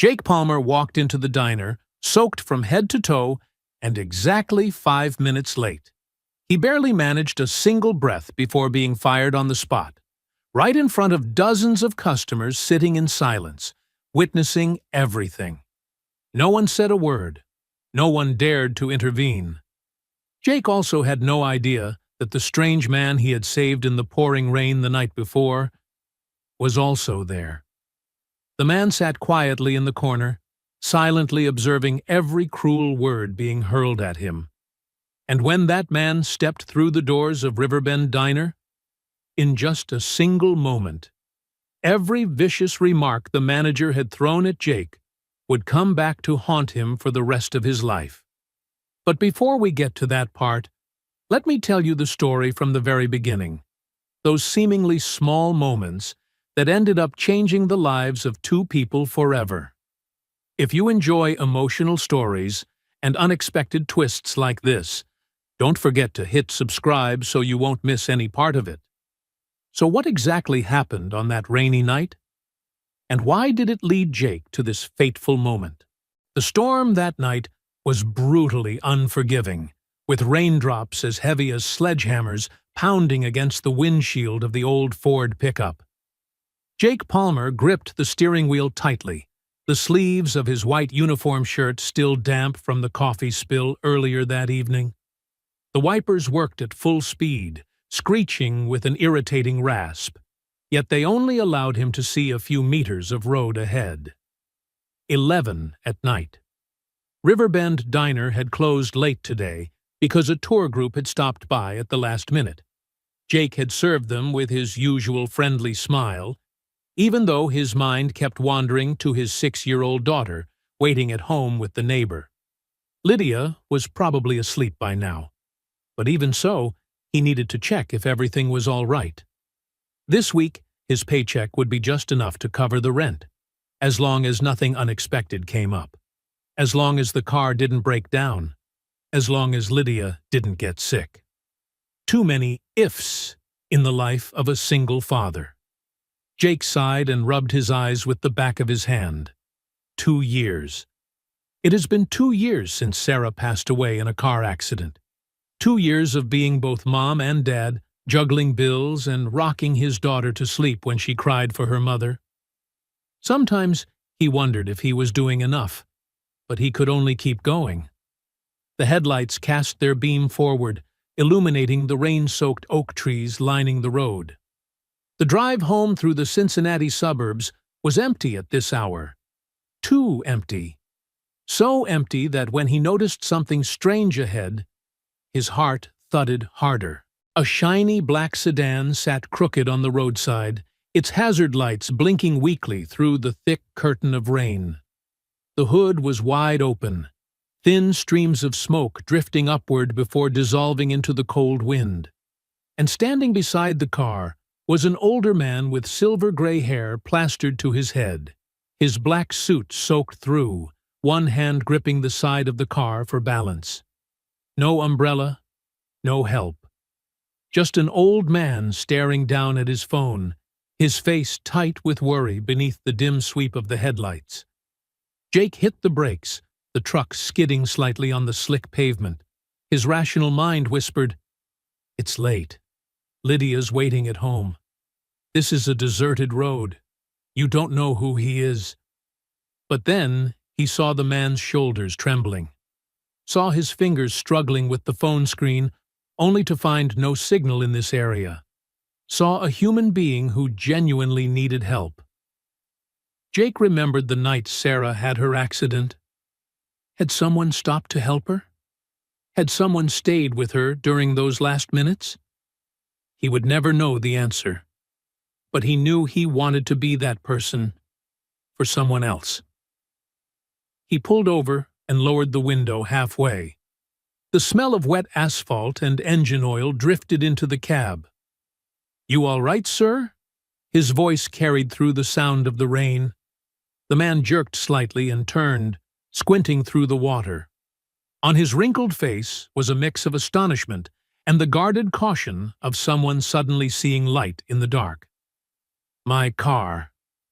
Jake Palmer walked into the diner, soaked from head to toe, and exactly 5 minutes late. He barely managed a single breath before being fired on the spot, right in front of dozens of customers sitting in silence, witnessing everything. No one said a word. No one dared to intervene. Jake also had no idea that the strange man he had saved in the pouring rain the night before was also there. The man sat quietly in the corner, silently observing every cruel word being hurled at him. And when that man stepped through the doors of Riverbend Diner, in just a single moment, every vicious remark the manager had thrown at Jake would come back to haunt him for the rest of his life. But before we get to that part, let me tell you the story from the very beginning. Those seemingly small moments that ended up changing the lives of two people forever. If you enjoy emotional stories and unexpected twists like this, don't forget to hit subscribe so you won't miss any part of it. So what exactly happened on that rainy night? And why did it lead Jake to this fateful moment? The storm that night was brutally unforgiving, with raindrops as heavy as sledgehammers pounding against the windshield of the old Ford pickup. Jake Palmer gripped the steering wheel tightly, the sleeves of his white uniform shirt still damp from the coffee spill earlier that evening. The wipers worked at full speed, screeching with an irritating rasp, yet they only allowed him to see a few meters of road ahead. 11 at night. Riverbend Diner had closed late today because a tour group had stopped by at the last minute. Jake had served them with his usual friendly smile, even though his mind kept wandering to his 6-year-old daughter waiting at home with the neighbor. Lydia was probably asleep by now, but even so, he needed to check if everything was all right. This week, his paycheck would be just enough to cover the rent, as long as nothing unexpected came up, as long as the car didn't break down, as long as Lydia didn't get sick. Too many ifs in the life of a single father. Jake sighed and rubbed his eyes with the back of his hand. 2 years. It has been 2 years since Sarah passed away in a car accident. 2 years of being both mom and dad, juggling bills and rocking his daughter to sleep when she cried for her mother. Sometimes he wondered if he was doing enough, but he could only keep going. The headlights cast their beam forward, illuminating the rain-soaked oak trees lining the road. The drive home through the Cincinnati suburbs was empty at this hour. Too empty. So empty that when he noticed something strange ahead, his heart thudded harder. A shiny black sedan sat crooked on the roadside, its hazard lights blinking weakly through the thick curtain of rain. The hood was wide open, thin streams of smoke drifting upward before dissolving into the cold wind. And standing beside the car was an older man with silver-gray hair plastered to his head, his black suit soaked through, one hand gripping the side of the car for balance. No umbrella, no help. Just an old man staring down at his phone, his face tight with worry beneath the dim sweep of the headlights. Jake hit the brakes, the truck skidding slightly on the slick pavement. His rational mind whispered, "It's late. Lydia's waiting at home. This is a deserted road. You don't know who he is." But then he saw the man's shoulders trembling, saw his fingers struggling with the phone screen, only to find no signal in this area, saw a human being who genuinely needed help. Jake remembered the night Sarah had her accident. Had someone stopped to help her? Had someone stayed with her during those last minutes? He would never know the answer, but he knew he wanted to be that person for someone else. He pulled over and lowered the window halfway. The smell of wet asphalt and engine oil drifted into the cab. "You all right, sir?" His voice carried through the sound of the rain. The man jerked slightly and turned, squinting through the water. On his wrinkled face was a mix of astonishment and the guarded caution of someone suddenly seeing light in the dark. "My car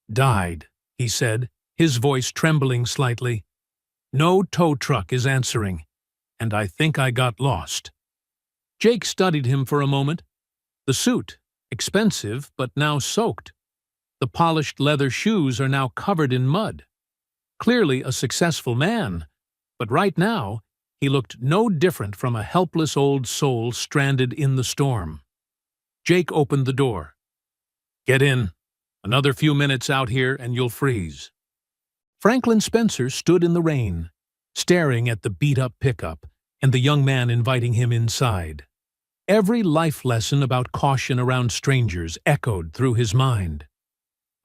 died," he said, his voice trembling slightly. "No tow truck is answering, and I think I got lost." Jake studied him for a moment. The suit, expensive but now soaked. The polished leather shoes are now covered in mud. Clearly a successful man, but right now he looked no different from a helpless old soul stranded in the storm. Jake opened the door. "Get in. Another few minutes out here and you'll freeze." Franklin Spencer stood in the rain, staring at the beat-up pickup and the young man inviting him inside. Every life lesson about caution around strangers echoed through his mind.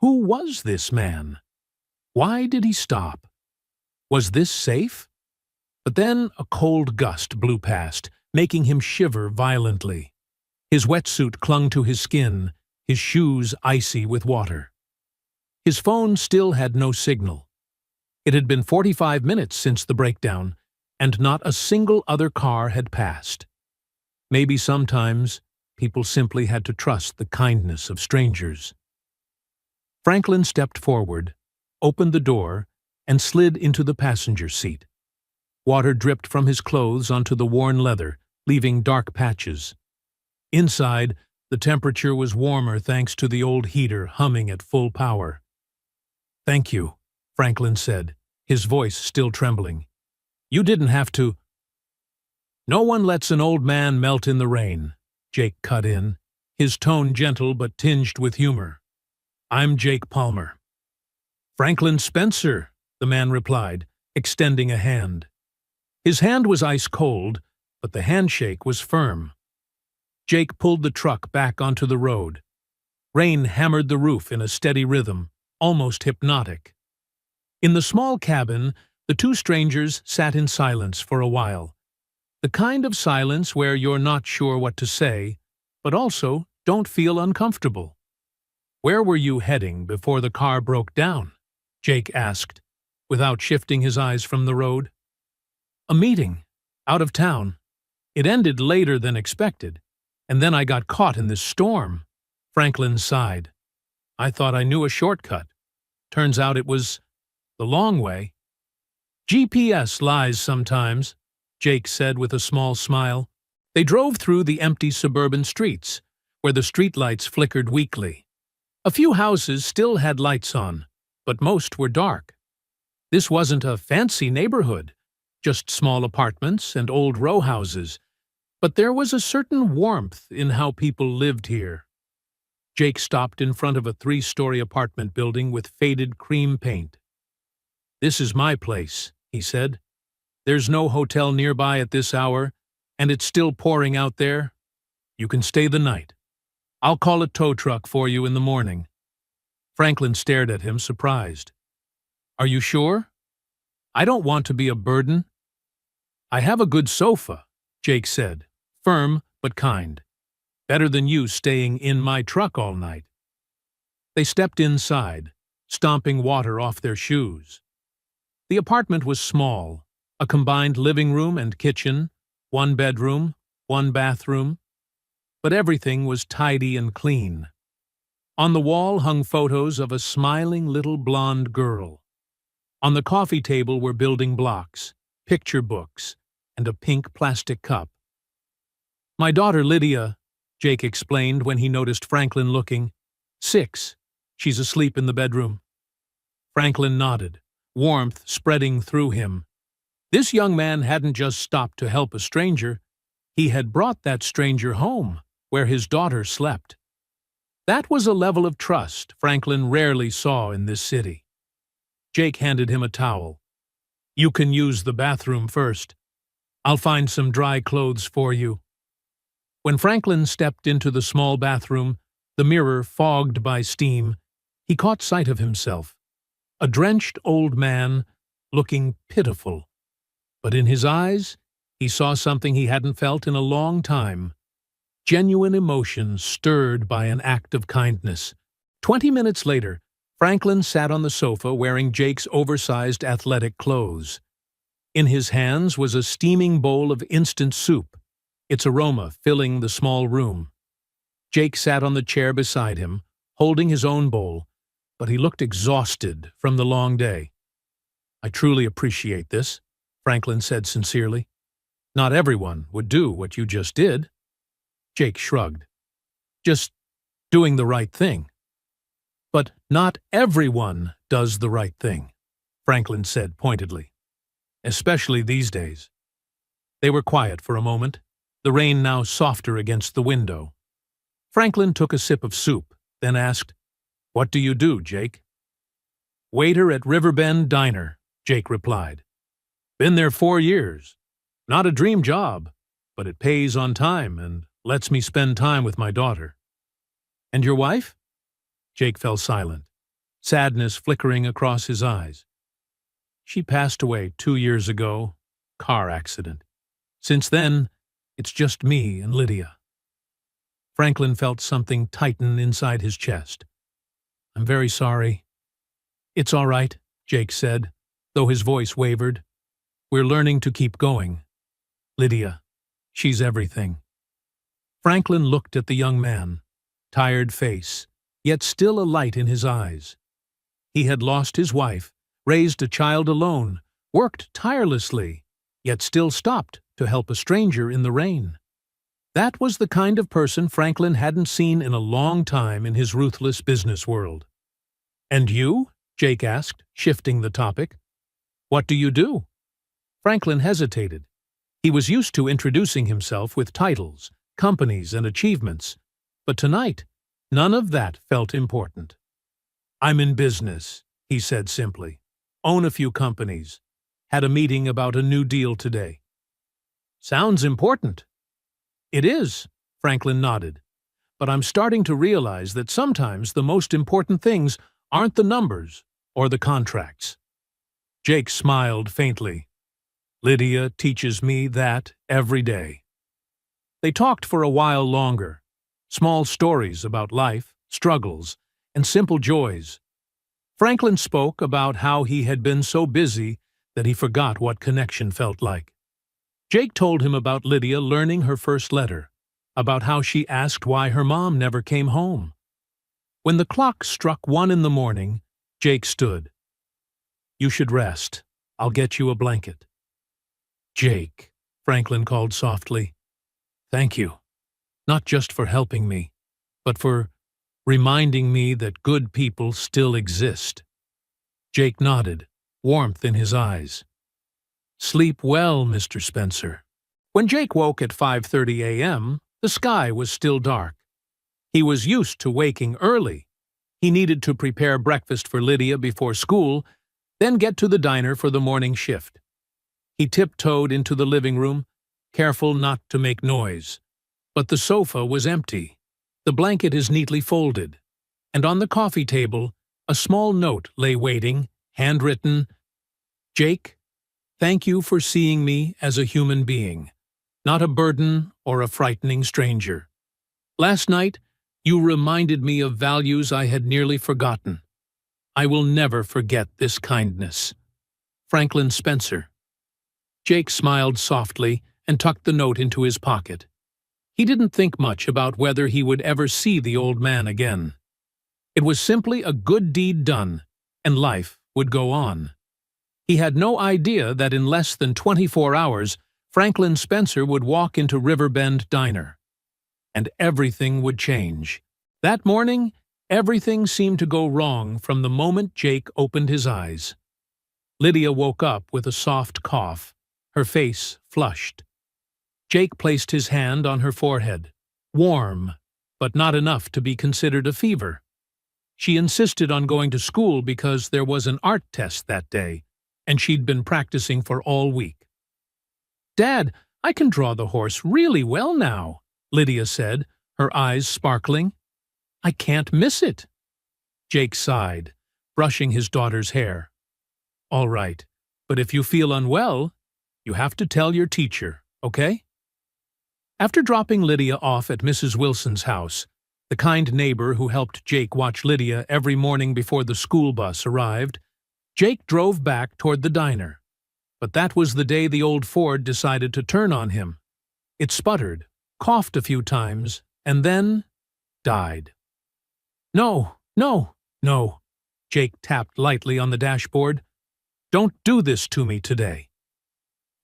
Who was this man? Why did he stop? Was this safe? But then a cold gust blew past, making him shiver violently. His wetsuit clung to his skin, his shoes icy with water. His phone still had no signal. It had been 45 minutes since the breakdown, and not a single other car had passed. Maybe sometimes people simply had to trust the kindness of strangers. Franklin stepped forward, opened the door, and slid into the passenger seat. Water dripped from his clothes onto the worn leather, leaving dark patches. Inside, the temperature was warmer thanks to the old heater humming at full power. "Thank you," Franklin said, his voice still trembling. "You didn't have to—" "No one lets an old man melt in the rain," Jake cut in, his tone gentle but tinged with humor. "I'm Jake Palmer." "Franklin Spencer," the man replied, extending a hand. His hand was ice-cold, but the handshake was firm. Jake pulled the truck back onto the road. Rain hammered the roof in a steady rhythm, almost hypnotic. In the small cabin, the two strangers sat in silence for a while. The kind of silence where you're not sure what to say, but also don't feel uncomfortable. "Where were you heading before the car broke down?" Jake asked, without shifting his eyes from the road. "A meeting, out of town. It ended later than expected, and then I got caught in this storm." Franklin sighed. "I thought I knew a shortcut. Turns out it was the long way." "GPS lies sometimes," Jake said with a small smile. They drove through the empty suburban streets, where the streetlights flickered weakly. A few houses still had lights on, but most were dark. This wasn't a fancy neighborhood, just small apartments and old row houses, but there was a certain warmth in how people lived here. Jake stopped in front of a 3-story apartment building with faded cream paint. "This is my place," he said. "There's no hotel nearby at this hour, and it's still pouring out there. You can stay the night. I'll call a tow truck for you in the morning." Franklin stared at him, surprised. "Are you sure? I don't want to be a burden." "I have a good sofa," Jake said, firm but kind. "Better than you staying in my truck all night." They stepped inside, stomping water off their shoes. The apartment was small, a combined living room and kitchen, 1 bedroom, 1 bathroom. But everything was tidy and clean. On the wall hung photos of a smiling little blonde girl. On the coffee table were building blocks, picture books, and a pink plastic cup. "My daughter Lydia," Jake explained when he noticed Franklin looking. 6. She's asleep in the bedroom." Franklin nodded, warmth spreading through him. This young man hadn't just stopped to help a stranger. He had brought that stranger home, where his daughter slept. That was a level of trust Franklin rarely saw in this city. Jake handed him a towel. "You can use the bathroom first. I'll find some dry clothes for you." When Franklin stepped into the small bathroom, the mirror fogged by steam, he caught sight of himself. A drenched old man, looking pitiful. But in his eyes, he saw something he hadn't felt in a long time. Genuine emotion stirred by an act of kindness. 20 minutes later, Franklin sat on the sofa wearing Jake's oversized athletic clothes. In his hands was a steaming bowl of instant soup, its aroma filling the small room. Jake sat on the chair beside him, holding his own bowl, but he looked exhausted from the long day. I truly appreciate this, Franklin said sincerely. Not everyone would do what you just did. Jake shrugged. Just doing the right thing. But not everyone does the right thing, Franklin said pointedly. Especially these days. They were quiet for a moment, the rain now softer against the window. Franklin took a sip of soup, then asked, "What do you do, Jake?" "Waiter at Riverbend Diner," Jake replied. "Been there 4 years. Not a dream job, but it pays on time and lets me spend time with my daughter." "And your wife?" Jake fell silent, sadness flickering across his eyes. "She passed away 2 years ago, car accident. Since then, it's just me and Lydia." Franklin felt something tighten inside his chest. "I'm very sorry." "It's all right," Jake said, though his voice wavered. "We're learning to keep going. Lydia, she's everything." Franklin looked at the young man, tired face, yet still a light in his eyes. He had lost his wife, raised a child alone, worked tirelessly, yet still stopped to help a stranger in the rain. That was the kind of person Franklin hadn't seen in a long time in his ruthless business world. "And you?" Jake asked, shifting the topic. "What do you do?" Franklin hesitated. He was used to introducing himself with titles, companies, and achievements, but tonight, none of that felt important. "I'm in business," he said simply. "Own a few companies. Had a meeting about a new deal today." "Sounds important." "It is," Franklin nodded. "But I'm starting to realize that sometimes the most important things aren't the numbers or the contracts." Jake smiled faintly. "Lydia teaches me that every day." They talked for a while longer, small stories about life, struggles, and simple joys. Franklin spoke about how he had been so busy that he forgot what connection felt like. Jake told him about Lydia learning her first letter, about how she asked why her mom never came home. When the clock struck 1 in the morning, Jake stood. "You should rest. I'll get you a blanket." "Jake," Franklin called softly. "Thank you. Not just for helping me, but for reminding me that good people still exist." Jake nodded, warmth in his eyes. "Sleep well, Mr. Spencer." When Jake woke at 5:30 a.m., the sky was still dark. He was used to waking early. He needed to prepare breakfast for Lydia before school, then get to the diner for the morning shift. He tiptoed into the living room, careful not to make noise. But the sofa was empty. The blanket is neatly folded. And on the coffee table, a small note lay waiting, handwritten, "Jake, thank you for seeing me as a human being, not a burden or a frightening stranger. Last night, you reminded me of values I had nearly forgotten. I will never forget this kindness. Franklin Spencer." Jake smiled softly and tucked the note into his pocket. He didn't think much about whether he would ever see the old man again. It was simply a good deed done, and life would go on. He had no idea that in less than 24 hours, Franklin Spencer would walk into Riverbend Diner. And everything would change. That morning, everything seemed to go wrong from the moment Jake opened his eyes. Lydia woke up with a soft cough, her face flushed. Jake placed his hand on her forehead, warm, but not enough to be considered a fever. She insisted on going to school because there was an art test that day, and she'd been practicing for all week. "Dad, I can draw the horse really well now," Lydia said, her eyes sparkling. "I can't miss it." Jake sighed, brushing his daughter's hair. "All right, but if you feel unwell, you have to tell your teacher, okay?" After dropping Lydia off at Mrs. Wilson's house, the kind neighbor who helped Jake watch Lydia every morning before the school bus arrived, Jake drove back toward the diner. But that was the day the old Ford decided to turn on him. It sputtered, coughed a few times, and then died. "No, no, no," Jake tapped lightly on the dashboard. Don't do this to me today."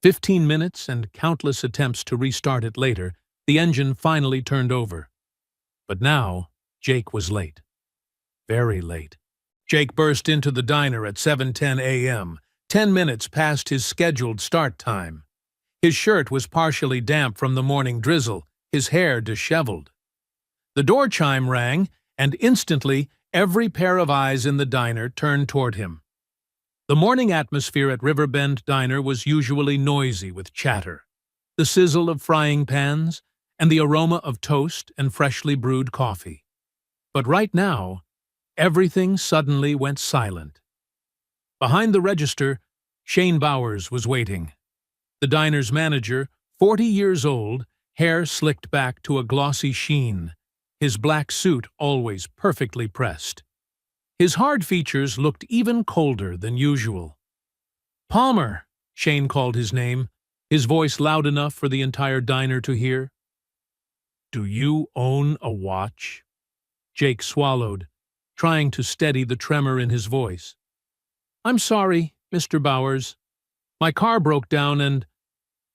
15 minutes and countless attempts to restart it later, the engine finally turned over. But now, Jake was late. Very late. Jake burst into the diner at 7:10 a.m., 10 minutes past his scheduled start time. His shirt was partially damp from the morning drizzle, his hair disheveled. The door chime rang, and instantly every pair of eyes in the diner turned toward him. The morning atmosphere at Riverbend Diner was usually noisy with chatter, the sizzle of frying pans, and the aroma of toast and freshly brewed coffee. But right now, everything suddenly went silent. Behind the register, Shane Bowers was waiting. The diner's manager, 40 years old, hair slicked back to a glossy sheen, his black suit always perfectly pressed. His hard features looked even colder than usual. "Palmer," Shane called his name, his voice loud enough for the entire diner to hear. "Do you own a watch?" Jake swallowed, trying to steady the tremor in his voice. "I'm sorry, Mr. Bowers. My car broke down and—"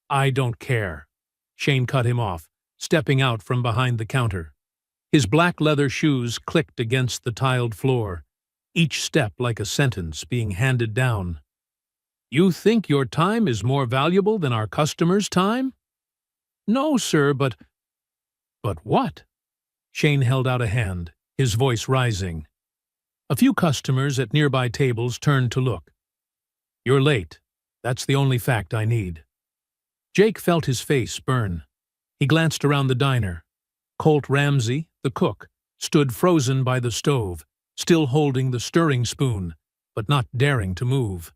"I don't care," Shane cut him off, stepping out from behind the counter. His black leather shoes clicked against the tiled floor, each step like a sentence being handed down. "You think your time is more valuable than our customers' time?" "No, sir, but—" "But what?" Shane held out a hand, his voice rising. A few customers at nearby tables turned to look. "You're late. That's the only fact I need." Jake felt his face burn. He glanced around the diner. Colt Ramsey, the cook, stood frozen by the stove, still holding the stirring spoon, but not daring to move.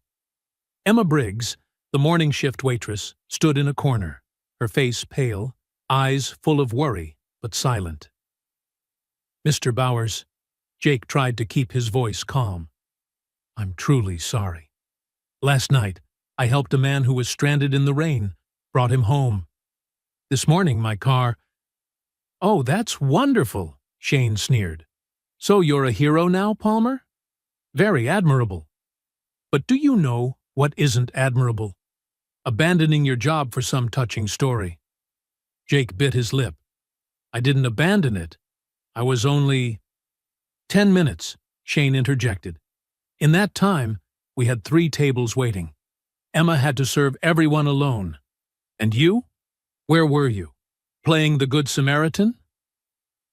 Emma Briggs, the morning shift waitress, stood in a corner, her face pale, eyes full of worry, but silent. "Mr. Bowers," Jake tried to keep his voice calm, "I'm truly sorry. Last night, I helped a man who was stranded in the rain, brought him home. This morning, my car—" "Oh, that's wonderful," Shane sneered. "So you're a hero now, Palmer? Very admirable. But do you know what isn't admirable? Abandoning your job for some touching story." Jake bit his lip. "I didn't abandon it. I was only—" "10 minutes," Shane interjected. "In that time, we had 3 tables waiting. Emma had to serve everyone alone. And you? Where were you? Playing the Good Samaritan?"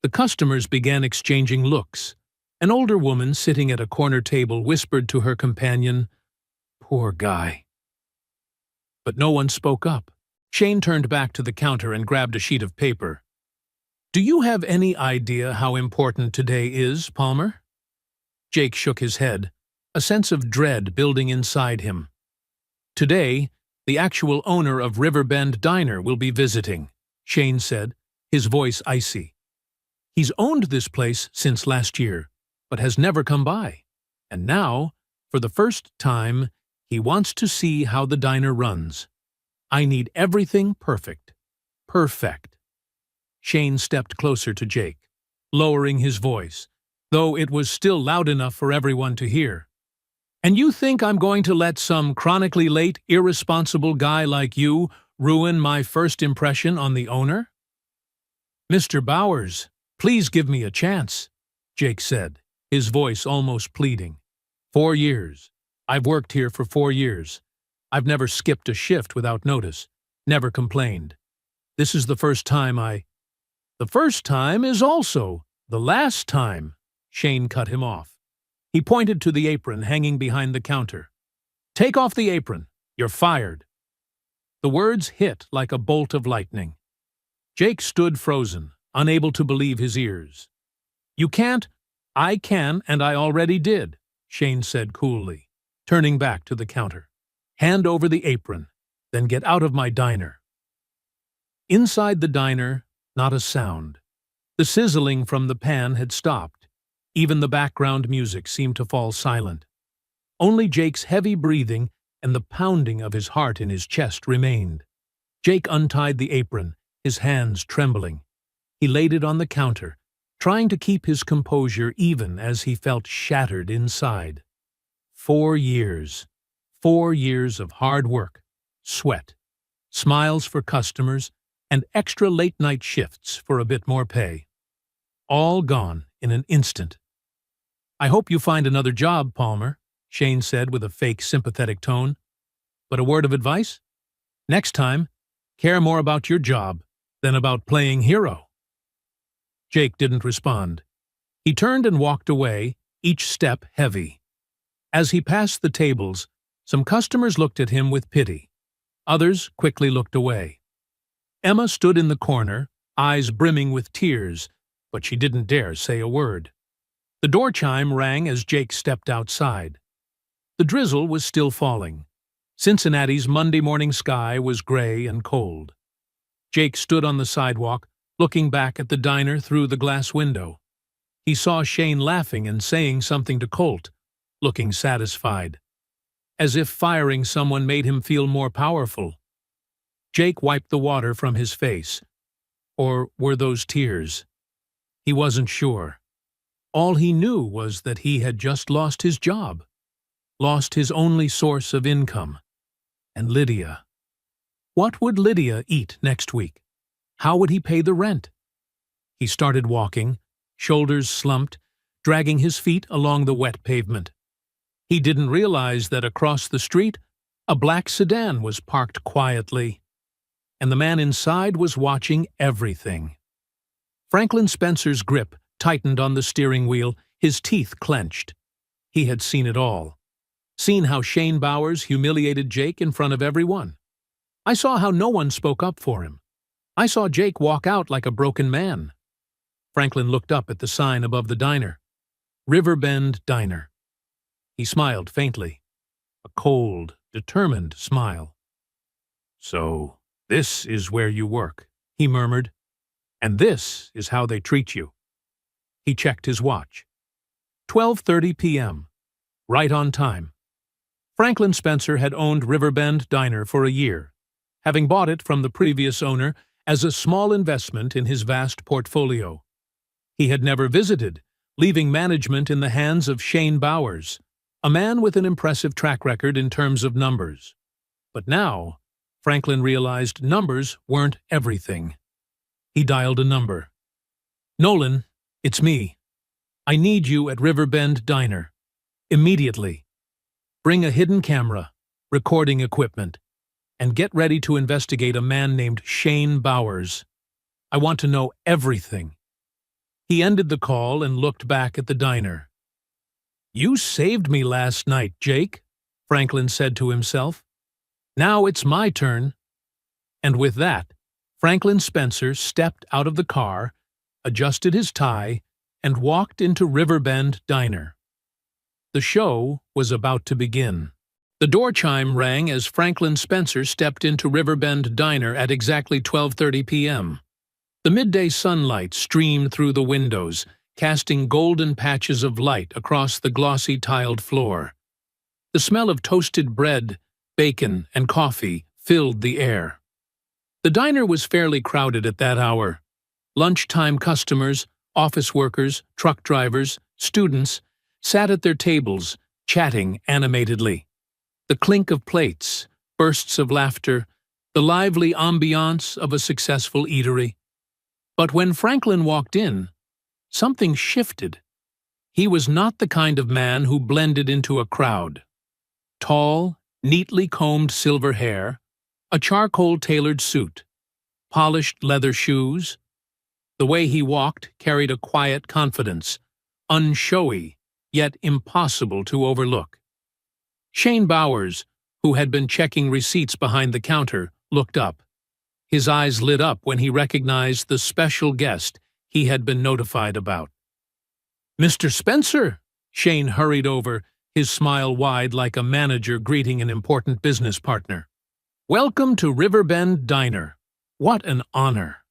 The customers began exchanging looks. An older woman sitting at a corner table whispered to her companion, "Poor guy." But no one spoke up. Shane turned back to the counter and grabbed a sheet of paper. "Do you have any idea how important today is, Palmer?" Jake shook his head, a sense of dread building inside him. "Today, the actual owner of Riverbend Diner will be visiting," Shane said, his voice icy. "He's owned this place since last year, but has never come by. And now, for the first time, he wants to see how the diner runs. I need everything perfect. Perfect." Shane stepped closer to Jake, lowering his voice, though it was still loud enough for everyone to hear. "And you think I'm going to let some chronically late, irresponsible guy like you ruin my first impression on the owner?" "Mr. Bowers, please give me a chance," Jake said, his voice almost pleading. 4 years. I've worked here for 4 years. I've never skipped a shift without notice, never complained. This is the first time "The first time is also the last time," Shane cut him off. He pointed to the apron hanging behind the counter. "Take off the apron. You're fired." The words hit like a bolt of lightning. Jake stood frozen, unable to believe his ears. "You can't—" "I can, and I already did," Shane said coolly, turning back to the counter. "Hand over the apron, then get out of my diner." Inside the diner, not a sound. The sizzling from the pan had stopped. Even the background music seemed to fall silent. Only Jake's heavy breathing and the pounding of his heart in his chest remained. Jake untied the apron, his hands trembling. He laid it on the counter, trying to keep his composure even as he felt shattered inside. 4 years. 4 years of hard work, sweat, smiles for customers, and extra late-night shifts for a bit more pay. All gone in an instant. "I hope you find another job, Palmer," Shane said with a fake sympathetic tone. "But a word of advice? Next time, care more about your job than about playing hero." Jake didn't respond. He turned and walked away, each step heavy. As he passed the tables, some customers looked at him with pity. Others quickly looked away. Emma stood in the corner, eyes brimming with tears, but she didn't dare say a word. The door chime rang as Jake stepped outside. The drizzle was still falling. Cincinnati's Monday morning sky was gray and cold. Jake stood on the sidewalk, looking back at the diner through the glass window. He saw Shane laughing and saying something to Colt, looking satisfied, as if firing someone made him feel more powerful. Jake wiped the water from his face. Or were those tears? He wasn't sure. All he knew was that he had just lost his job, lost his only source of income. And Lydia. What would Lydia eat next week? How would he pay the rent? He started walking, shoulders slumped, dragging his feet along the wet pavement. He didn't realize that across the street, a black sedan was parked quietly, and the man inside was watching everything. Franklin Spencer's grip tightened on the steering wheel, his teeth clenched. He had seen it all. Seen how Shane Bowers humiliated Jake in front of everyone. I saw how no one spoke up for him. I saw Jake walk out like a broken man. Franklin looked up at the sign above the diner. Riverbend Diner. He smiled faintly. A cold, determined smile. "So, this is where you work," he murmured. "And this is how they treat you." He checked his watch. 12:30 p.m. Right on time. Franklin Spencer had owned Riverbend Diner for a year, having bought it from the previous owner as a small investment in his vast portfolio. He had never visited, leaving management in the hands of Shane Bowers, a man with an impressive track record in terms of numbers. But now, Franklin realized numbers weren't everything. He dialed a number. "Nolan, it's me. I need you at Riverbend Diner. Immediately. Bring a hidden camera, recording equipment, and get ready to investigate a man named Shane Bowers. I want to know everything." He ended the call and looked back at the diner. "You saved me last night, Jake," Franklin said to himself. "Now it's my turn." And with that, Franklin Spencer stepped out of the car, adjusted his tie, and walked into Riverbend Diner. The show was about to begin. The door chime rang as Franklin Spencer stepped into Riverbend Diner at exactly 12:30 p.m. The midday sunlight streamed through the windows, casting golden patches of light across the glossy tiled floor. The smell of toasted bread, bacon, and coffee filled the air. The diner was fairly crowded at that hour. Lunchtime customers, office workers, truck drivers, students sat at their tables, chatting animatedly. The clink of plates, bursts of laughter, the lively ambiance of a successful eatery. But when Franklin walked in, something shifted. He was not the kind of man who blended into a crowd. Tall, neatly combed silver hair, a charcoal-tailored suit, polished leather shoes. The way he walked carried a quiet confidence, unshowy, yet impossible to overlook. Shane Bowers, who had been checking receipts behind the counter, looked up. His eyes lit up when he recognized the special guest he had been notified about. "Mr. Spencer!" Shane hurried over, his smile wide like a manager greeting an important business partner. "Welcome to Riverbend Diner. What an honor."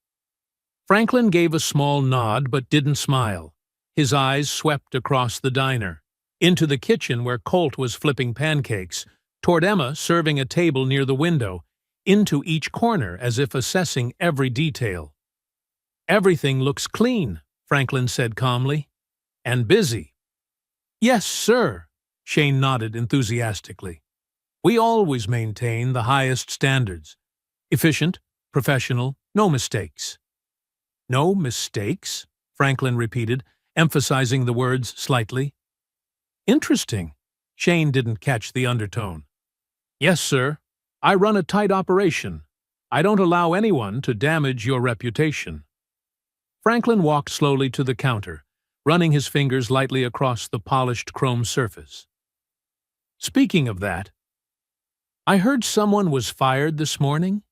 Franklin gave a small nod but didn't smile. His eyes swept across the diner, into the kitchen where Colt was flipping pancakes, toward Emma serving a table near the window, into each corner as if assessing every detail. "Everything looks clean," Franklin said calmly. "And busy." "Yes, sir," Shane nodded enthusiastically. We always maintain the highest standards. Efficient, professional, no mistakes. No mistakes? Franklin repeated, emphasizing the words slightly. Interesting. Shane didn't catch the undertone. Yes, sir. I run a tight operation. I don't allow anyone to damage your reputation. Franklin walked slowly to the counter, running his fingers lightly across the polished chrome surface. Speaking of that, I heard someone was fired this morning.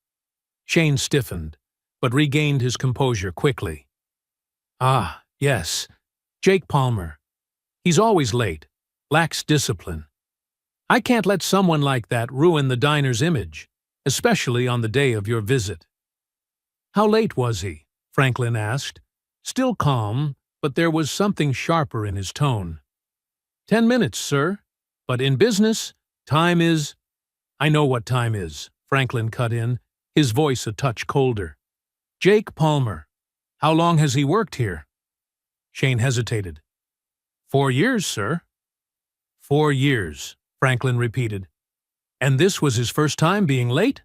Shane stiffened, but regained his composure quickly. Ah, yes, Jake Palmer. He's always late, lacks discipline. I can't let someone like that ruin the diner's image, especially on the day of your visit. How late was he? Franklin asked, still calm, but there was something sharper in his tone. 10 minutes, sir. But in business, time is— I know what time is, Franklin cut in, his voice a touch colder. Jake Palmer. How long has he worked here? Shane hesitated. 4 years, sir. 4 years, Franklin repeated. And this was his first time being late?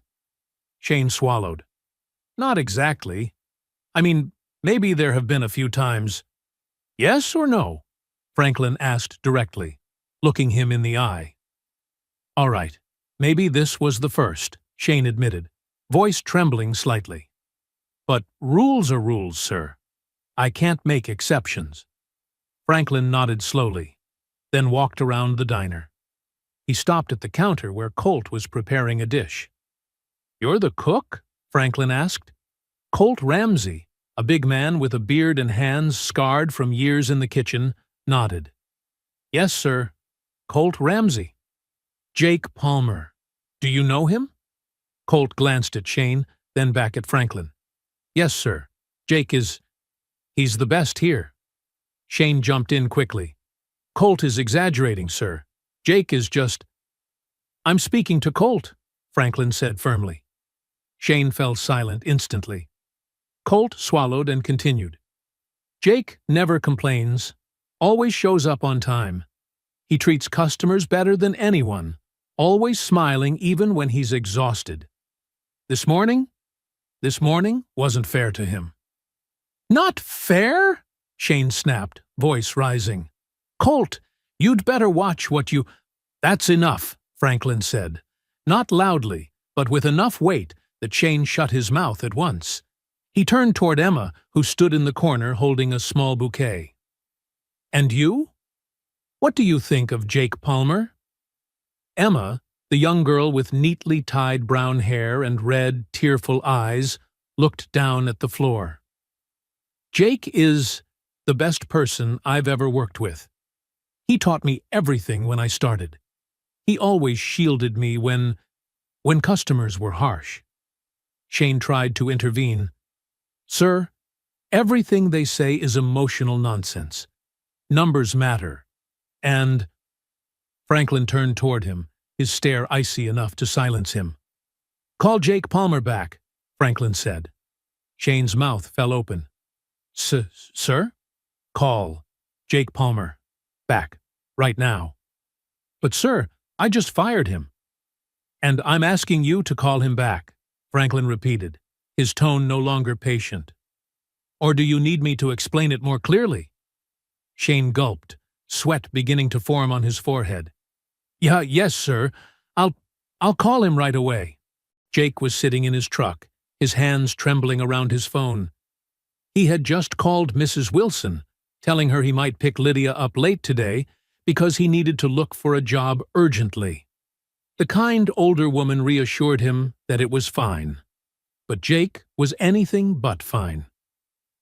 Shane swallowed. Not exactly. I mean, maybe there have been a few times. Yes or no? Franklin asked directly, looking him in the eye. All right, maybe this was the first, Shane admitted, voice trembling slightly. But rules are rules, sir. I can't make exceptions. Franklin nodded slowly, then walked around the diner. He stopped at the counter where Colt was preparing a dish. You're the cook? Franklin asked. Colt Ramsey, a big man with a beard and hands scarred from years in the kitchen, nodded. Yes, sir. Colt Ramsey. Jake Palmer. Do you know him? Colt glanced at Shane, then back at Franklin. Yes, sir. Jake is— he's the best here. Shane jumped in quickly. Colt is exaggerating, sir. Jake is just— I'm speaking to Colt, Franklin said firmly. Shane fell silent instantly. Colt swallowed and continued. Jake never complains, always shows up on time. He treats customers better than anyone, always smiling even when he's exhausted. This morning wasn't fair to him. Not fair? Shane snapped, voice rising. Colt, you'd better watch what you— That's enough, Franklin said. Not loudly, but with enough weight that Shane shut his mouth at once. He turned toward Emma, who stood in the corner holding a small bouquet. And you? What do you think of Jake Palmer? Emma, the young girl with neatly tied brown hair and red, tearful eyes, looked down at the floor. Jake is the best person I've ever worked with. He taught me everything when I started. He always shielded me when customers were harsh. Shane tried to intervene. Sir, everything they say is emotional nonsense. Numbers matter. And— Franklin turned toward him, his stare icy enough to silence him. Call Jake Palmer back, Franklin said. Shane's mouth fell open. Sir? Call Jake Palmer back, right now. But sir, I just fired him. And I'm asking you to call him back, Franklin repeated, his tone no longer patient. Or do you need me to explain it more clearly? Shane gulped, sweat beginning to form on his forehead. Yes, sir. I'll call him right away. Jake was sitting in his truck, his hands trembling around his phone. He had just called Mrs. Wilson, telling her he might pick Lydia up late today because he needed to look for a job urgently. The kind older woman reassured him that it was fine. But Jake was anything but fine.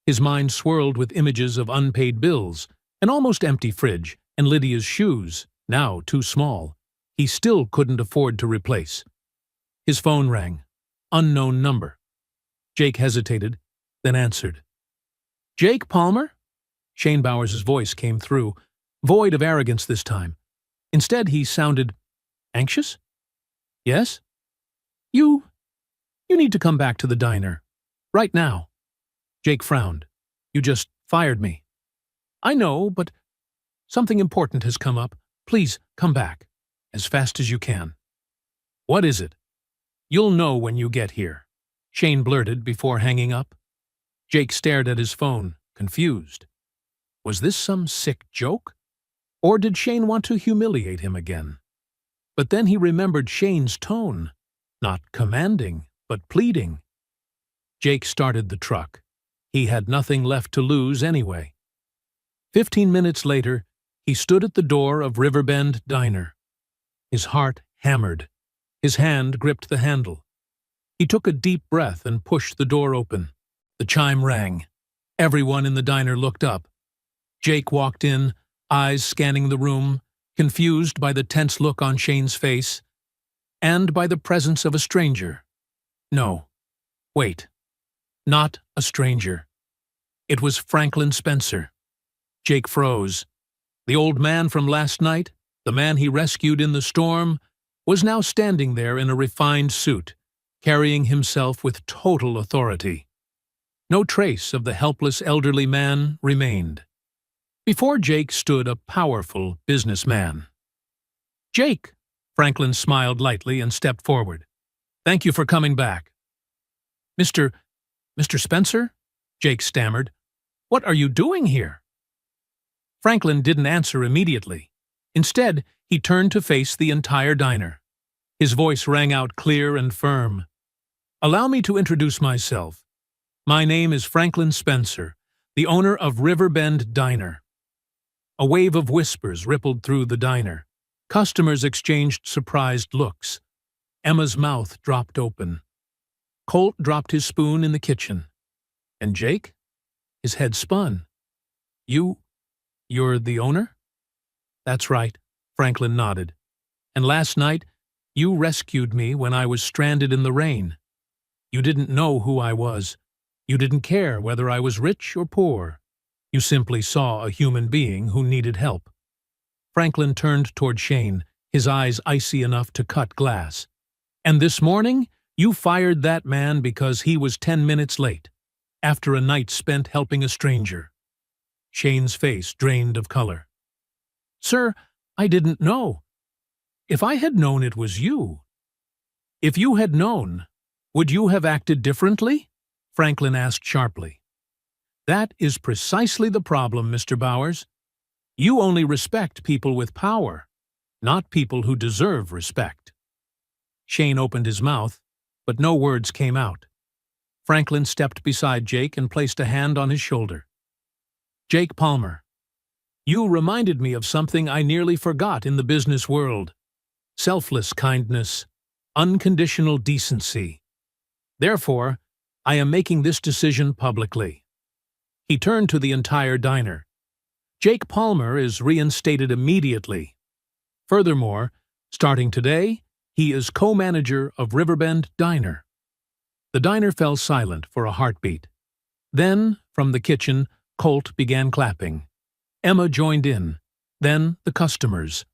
His mind swirled with images of unpaid bills, an almost empty fridge, and Lydia's shoes, now too small, he still couldn't afford to replace. His phone rang. Unknown number. Jake hesitated, then answered. Jake Palmer? Shane Bowers' voice came through, void of arrogance this time. Instead, he sounded anxious. Yes? You need to come back to the diner. Right now. Jake frowned. You just fired me. I know, but something important has come up. Please, come back. As fast as you can. What is it? You'll know when you get here, Shane blurted before hanging up. Jake stared at his phone, confused. Was this some sick joke? Or did Shane want to humiliate him again? But then he remembered Shane's tone, not commanding, but pleading. Jake started the truck. He had nothing left to lose anyway. 15 minutes later, he stood at the door of Riverbend Diner. His heart hammered. His hand gripped the handle. He took a deep breath and pushed the door open. The chime rang. Everyone in the diner looked up. Jake walked in, eyes scanning the room, confused by the tense look on Shane's face, and by the presence of a stranger. No, wait, not a stranger. It was Franklin Spencer. Jake froze. The old man from last night, the man he rescued in the storm, was now standing there in a refined suit, carrying himself with total authority. No trace of the helpless elderly man remained. Before Jake stood a powerful businessman. "Jake," Franklin smiled lightly and stepped forward. "Thank you for coming back." Mr. Spencer?" Jake stammered. "What are you doing here?" Franklin didn't answer immediately. Instead, he turned to face the entire diner. His voice rang out clear and firm. "Allow me to introduce myself. My name is Franklin Spencer, the owner of Riverbend Diner." A wave of whispers rippled through the diner. Customers exchanged surprised looks. Emma's mouth dropped open. Colt dropped his spoon in the kitchen. And Jake? His head spun. You're the owner?" "That's right," Franklin nodded. "And last night, you rescued me when I was stranded in the rain. You didn't know who I was. You didn't care whether I was rich or poor. You simply saw a human being who needed help." Franklin turned toward Shane, his eyes icy enough to cut glass. "And this morning, you fired that man because he was 10 minutes late, after a night spent helping a stranger." Shane's face drained of color. "Sir, I didn't know. If I had known it was you—" "If you had known, would you have acted differently?" Franklin asked sharply. "That is precisely the problem, Mr. Bowers. You only respect people with power, not people who deserve respect." Shane opened his mouth, but no words came out. Franklin stepped beside Jake and placed a hand on his shoulder. "Jake Palmer, you reminded me of something I nearly forgot in the business world. Selfless kindness, unconditional decency. Therefore, I am making this decision publicly." He turned to the entire diner. "Jake Palmer is reinstated immediately. Furthermore, starting today, he is co-manager of Riverbend Diner." The diner fell silent for a heartbeat. Then, from the kitchen, Colt began clapping. Emma joined in. Then the customers.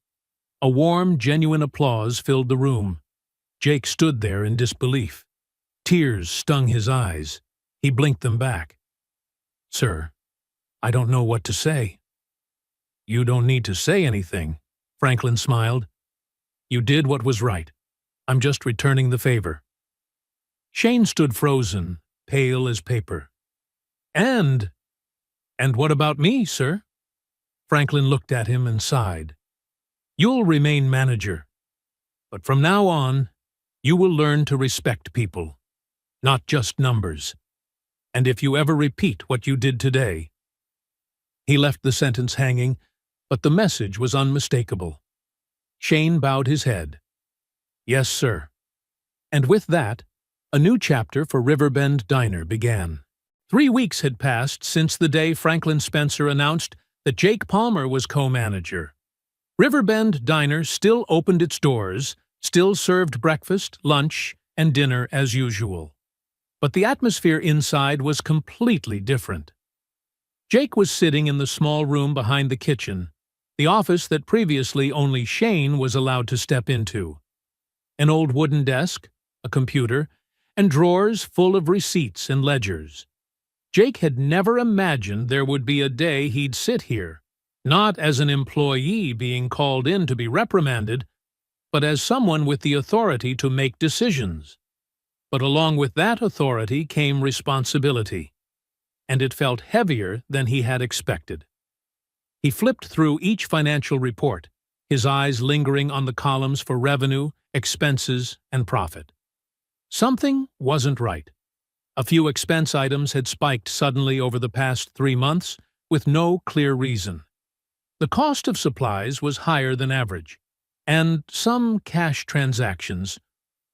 A warm, genuine applause filled the room. Jake stood there in disbelief. Tears stung his eyes. He blinked them back. "Sir, I don't know what to say." "You don't need to say anything," Franklin smiled. "You did what was right. I'm just returning the favor." Shane stood frozen, pale as paper. And what about me, sir?" Franklin looked at him and sighed. "You'll remain manager. But from now on, you will learn to respect people, not just numbers. And if you ever repeat what you did today—" He left the sentence hanging, but the message was unmistakable. Shane bowed his head. "Yes, sir." And with that, a new chapter for Riverbend Diner began. 3 weeks had passed since the day Franklin Spencer announced that Jake Palmer was co-manager. Riverbend Diner still opened its doors, still served breakfast, lunch, and dinner as usual. But the atmosphere inside was completely different. Jake was sitting in the small room behind the kitchen, the office that previously only Shane was allowed to step into. An old wooden desk, a computer, and drawers full of receipts and ledgers. Jake had never imagined there would be a day he'd sit here, not as an employee being called in to be reprimanded, but as someone with the authority to make decisions. But along with that authority came responsibility, and it felt heavier than he had expected. He flipped through each financial report, his eyes lingering on the columns for revenue, expenses, and profit. Something wasn't right. A few expense items had spiked suddenly over the past 3 months with no clear reason. The cost of supplies was higher than average, and some cash transactions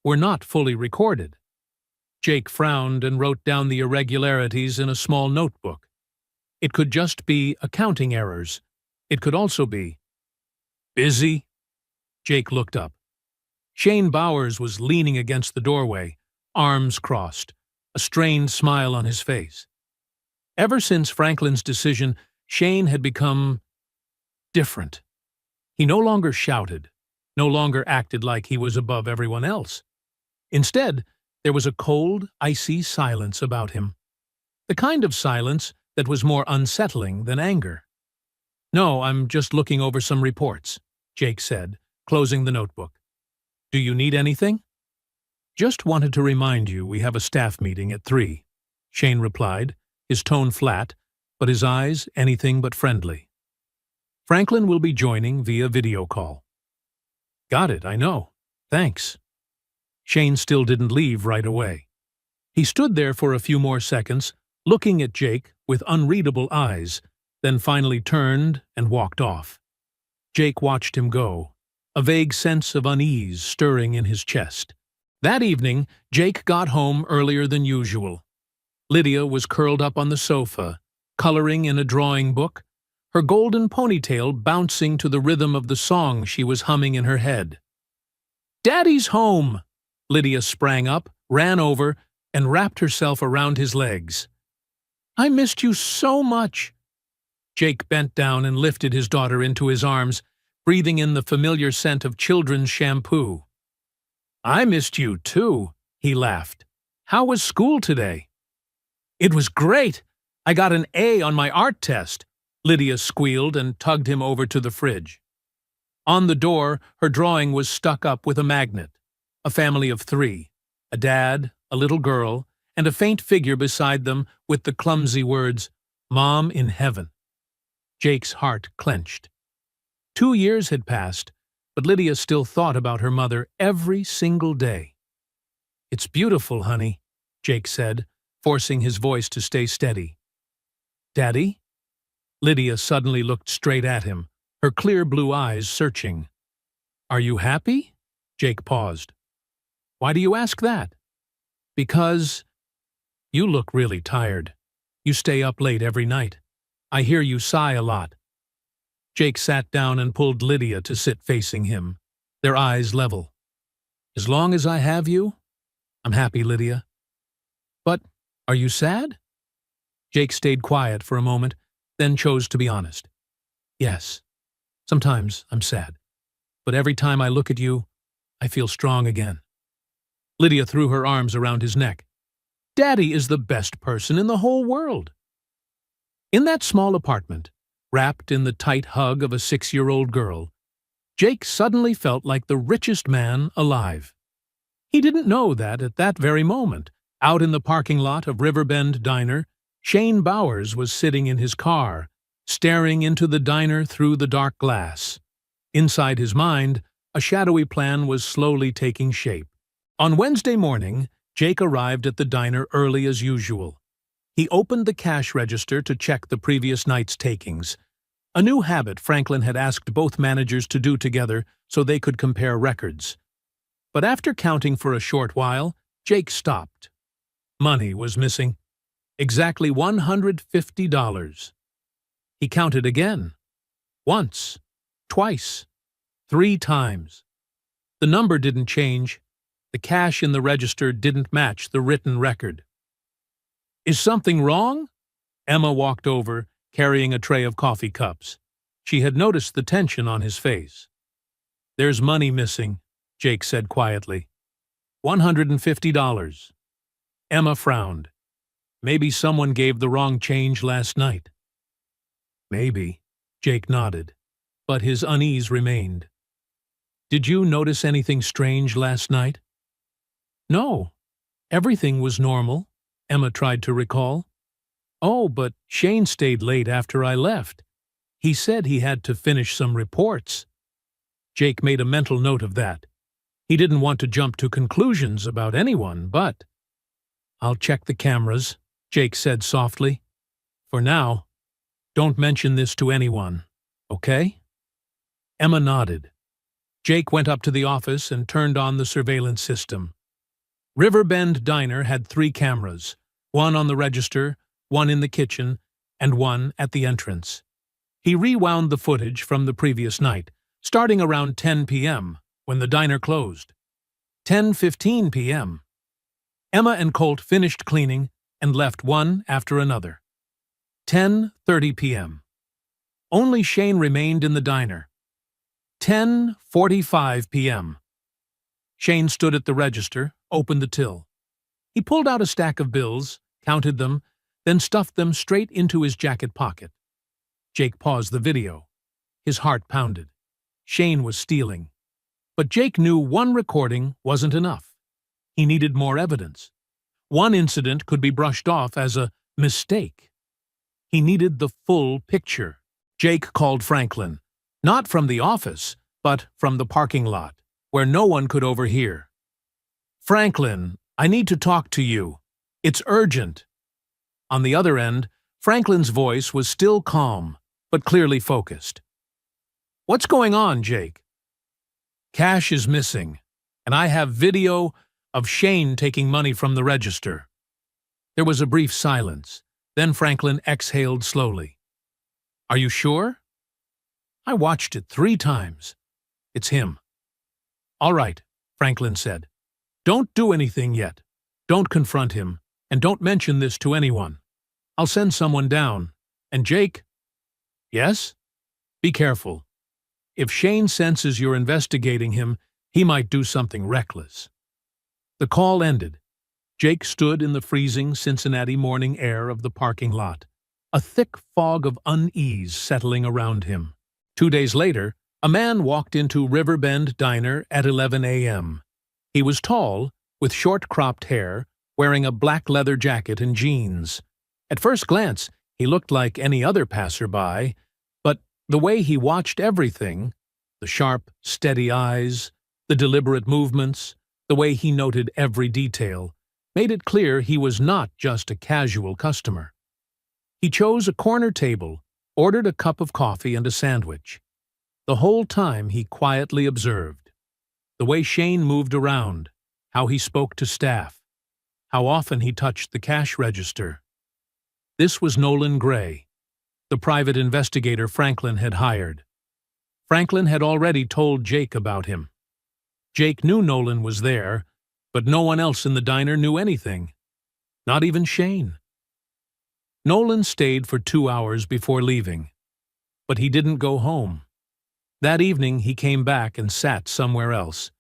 were not fully recorded. Jake frowned and wrote down the irregularities in a small notebook. It could just be accounting errors. It could also be busy. Jake looked up. Shane Bowers was leaning against the doorway, arms crossed, a strained smile on his face. Ever since Franklin's decision, Shane had become different. He no longer shouted, no longer acted like he was above everyone else. Instead, there was a cold, icy silence about him. The kind of silence that was more unsettling than anger. "No, I'm just looking over some reports," Jake said, closing the notebook. "Do you need anything?" "Just wanted to remind you we have a staff meeting at 3, Shane replied, his tone flat, but his eyes anything but friendly. "Franklin will be joining via video call." "Got it, I know. Thanks." Shane still didn't leave right away. He stood there for a few more seconds, looking at Jake with unreadable eyes, then finally turned and walked off. Jake watched him go, a vague sense of unease stirring in his chest. That evening, Jake got home earlier than usual. Lydia was curled up on the sofa, coloring in a drawing book, her golden ponytail bouncing to the rhythm of the song she was humming in her head. "Daddy's home!" Lydia sprang up, ran over, and wrapped herself around his legs. "I missed you so much." Jake bent down and lifted his daughter into his arms, breathing in the familiar scent of children's shampoo. "I missed you, too," he laughed. "How was school today?" "It was great! I got an A on my art test," Lydia squealed and tugged him over to the fridge. On the door, her drawing was stuck up with a magnet. A family of 3, a dad, a little girl, and a faint figure beside them with the clumsy words, "Mom in Heaven." Jake's heart clenched. 2 years had passed, but Lydia still thought about her mother every single day. "It's beautiful, honey," Jake said, forcing his voice to stay steady. "Daddy?" Lydia suddenly looked straight at him, her clear blue eyes searching. "Are you happy?" Jake paused. "Why do you ask that?" "Because you look really tired. You stay up late every night. I hear you sigh a lot." Jake sat down and pulled Lydia to sit facing him, their eyes level. "As long as I have you, I'm happy, Lydia." "But are you sad?" Jake stayed quiet for a moment, then chose to be honest. "Yes, sometimes I'm sad. But every time I look at you, I feel strong again." Lydia threw her arms around his neck. "Daddy is the best person in the whole world." In that small apartment, wrapped in the tight hug of a 6-year-old girl, Jake suddenly felt like the richest man alive. He didn't know that at that very moment, out in the parking lot of Riverbend Diner, Shane Bowers was sitting in his car, staring into the diner through the dark glass. Inside his mind, a shadowy plan was slowly taking shape. On Wednesday morning, Jake arrived at the diner early as usual. He opened the cash register to check the previous night's takings, a new habit Franklin had asked both managers to do together so they could compare records. But after counting for a short while, Jake stopped. Money was missing. Exactly $150. He counted again. Once, twice, 3 times. The number didn't change. The cash in the register didn't match the written record. "Is something wrong?" Emma walked over, carrying a tray of coffee cups. She had noticed the tension on his face. "There's money missing," Jake said quietly. $150. Emma frowned. "Maybe someone gave the wrong change last night." "Maybe," Jake nodded, but his unease remained. Did you notice anything strange last night? No, everything was normal, Emma tried to recall. Oh, but Shane stayed late after I left. He said he had to finish some reports. Jake made a mental note of that. He didn't want to jump to conclusions about anyone, but… I'll check the cameras, Jake said softly. For now, don't mention this to anyone, okay? Emma nodded. Jake went up to the office and turned on the surveillance system. Riverbend Diner had 3 cameras, one on the register, one in the kitchen, and one at the entrance. He rewound the footage from the previous night, starting around 10 p.m., when the diner closed. 10:15 p.m. Emma and Colt finished cleaning and left one after another. 10:30 p.m. Only Shane remained in the diner. 10:45 p.m. Shane stood at the register, opened the till. He pulled out a stack of bills, counted them, then stuffed them straight into his jacket pocket. Jake paused the video. His heart pounded. Shane was stealing. But Jake knew one recording wasn't enough. He needed more evidence. One incident could be brushed off as a mistake. He needed the full picture. Jake called Franklin, not from the office, but from the parking lot, where no one could overhear. Franklin, I need to talk to you. It's urgent. On the other end, Franklin's voice was still calm, but clearly focused. What's going on, Jake? Cash is missing, and I have video of Shane taking money from the register. There was a brief silence. Then Franklin exhaled slowly. Are you sure? I watched it 3 times. It's him. All right, Franklin said. Don't do anything yet. Don't confront him, and don't mention this to anyone. I'll send someone down. And Jake? Yes? Be careful. If Shane senses you're investigating him, he might do something reckless. The call ended. Jake stood in the freezing Cincinnati morning air of the parking lot, a thick fog of unease settling around him. 2 days later, a man walked into Riverbend Diner at 11 a.m. He was tall, with short-cropped hair, wearing a black leather jacket and jeans. At first glance, he looked like any other passerby, but the way he watched everything, the sharp, steady eyes, the deliberate movements, the way he noted every detail, made it clear he was not just a casual customer. He chose a corner table, ordered a cup of coffee and a sandwich. The whole time he quietly observed. The way Shane moved around, how he spoke to staff, how often he touched the cash register. This was Nolan Gray, the private investigator Franklin had hired. Franklin had already told Jake about him. Jake knew Nolan was there, but no one else in the diner knew anything. Not even Shane. Nolan stayed for 2 hours before leaving, but he didn't go home. That evening he came back and sat somewhere else.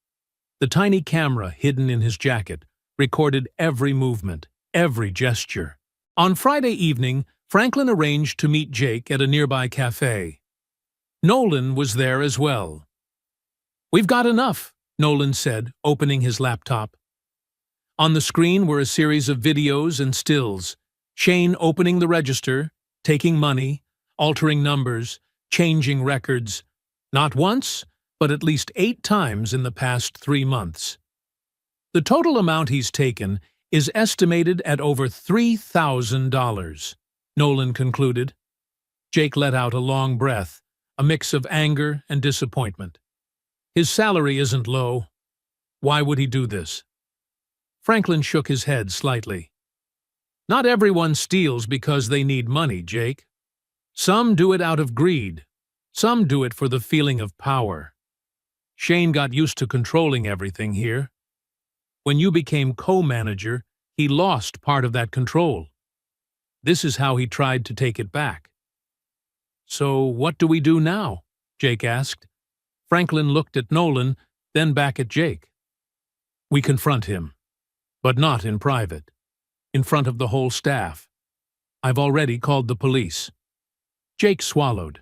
The tiny camera hidden in his jacket recorded every movement, every gesture. On Friday evening, Franklin arranged to meet Jake at a nearby cafe. Nolan was there as well. We've got enough, Nolan said, opening his laptop. On the screen were a series of videos and stills. Shane opening the register, taking money, altering numbers, changing records. Not once, but at least 8 times in the past 3 months. The total amount he's taken is estimated at over $3,000, Nolan concluded. Jake let out a long breath, a mix of anger and disappointment. His salary isn't low. Why would he do this? Franklin shook his head slightly. Not everyone steals because they need money, Jake. Some do it out of greed. Some do it for the feeling of power. Shane got used to controlling everything here. When you became co-manager, he lost part of that control. This is how he tried to take it back. So what do we do now? Jake asked. Franklin looked at Nolan, then back at Jake. We confront him, but not in private, in front of the whole staff. I've already called the police. Jake swallowed.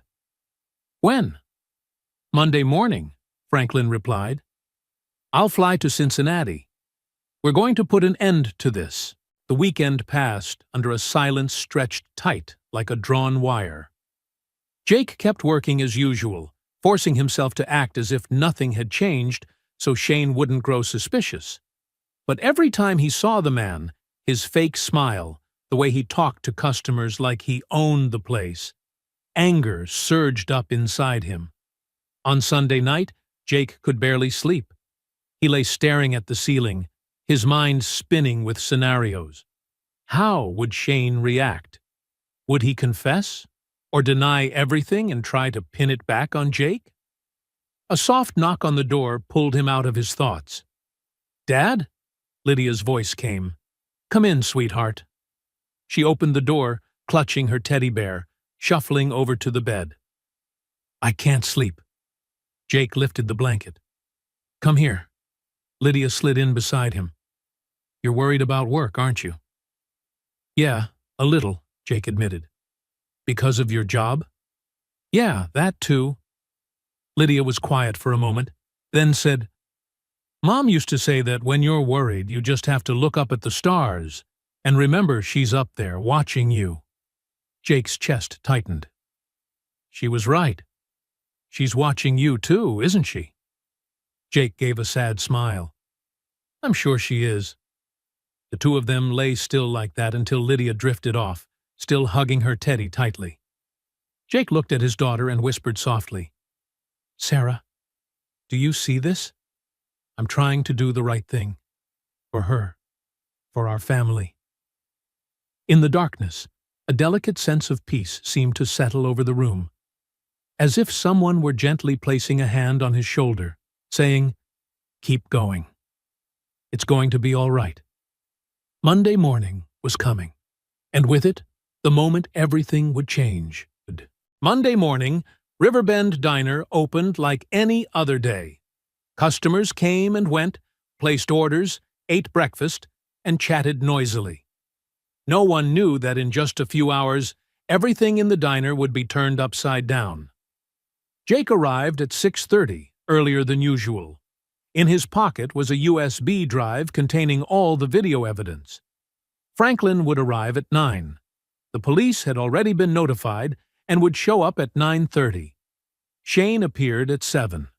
When? Monday morning, Franklin replied. "I'll fly to Cincinnati. We're going to put an end to this." The weekend passed under a silence stretched tight like a drawn wire. Jake kept working as usual, forcing himself to act as if nothing had changed so Shane wouldn't grow suspicious. But every time he saw the man, his fake smile, the way he talked to customers like he owned the place, anger surged up inside him. On Sunday night, Jake could barely sleep. He lay staring at the ceiling, his mind spinning with scenarios. How would Shane react? Would he confess? Or deny everything and try to pin it back on Jake? A soft knock on the door pulled him out of his thoughts. "Dad?" Lydia's voice came. "Come in, sweetheart." She opened the door, clutching her teddy bear, shuffling over to the bed. "I can't sleep." Jake lifted the blanket. "Come here." Lydia slid in beside him. "You're worried about work, aren't you?" "Yeah, a little," Jake admitted. "Because of your job?" "Yeah, that too." Lydia was quiet for a moment, then said, "Mom used to say that when you're worried, you just have to look up at the stars and remember she's up there watching you." Jake's chest tightened. She was right. She's watching you too, isn't she? Jake gave a sad smile. "I'm sure she is." The two of them lay still like that until Lydia drifted off, still hugging her teddy tightly. Jake looked at his daughter and whispered softly, "Sarah, do you see this? I'm trying to do the right thing. For her. For our family." In the darkness, a delicate sense of peace seemed to settle over the room, as if someone were gently placing a hand on his shoulder, saying, "Keep going. It's going to be all right." Monday morning was coming, and with it, the moment everything would change. Monday morning, Riverbend Diner opened like any other day. Customers came and went, placed orders, ate breakfast, and chatted noisily. No one knew that in just a few hours, everything in the diner would be turned upside down. Jake arrived at 6:30, earlier than usual. In his pocket was a USB drive containing all the video evidence. Franklin would arrive at 9. The police had already been notified and would show up at 9:30. Shane appeared at 7.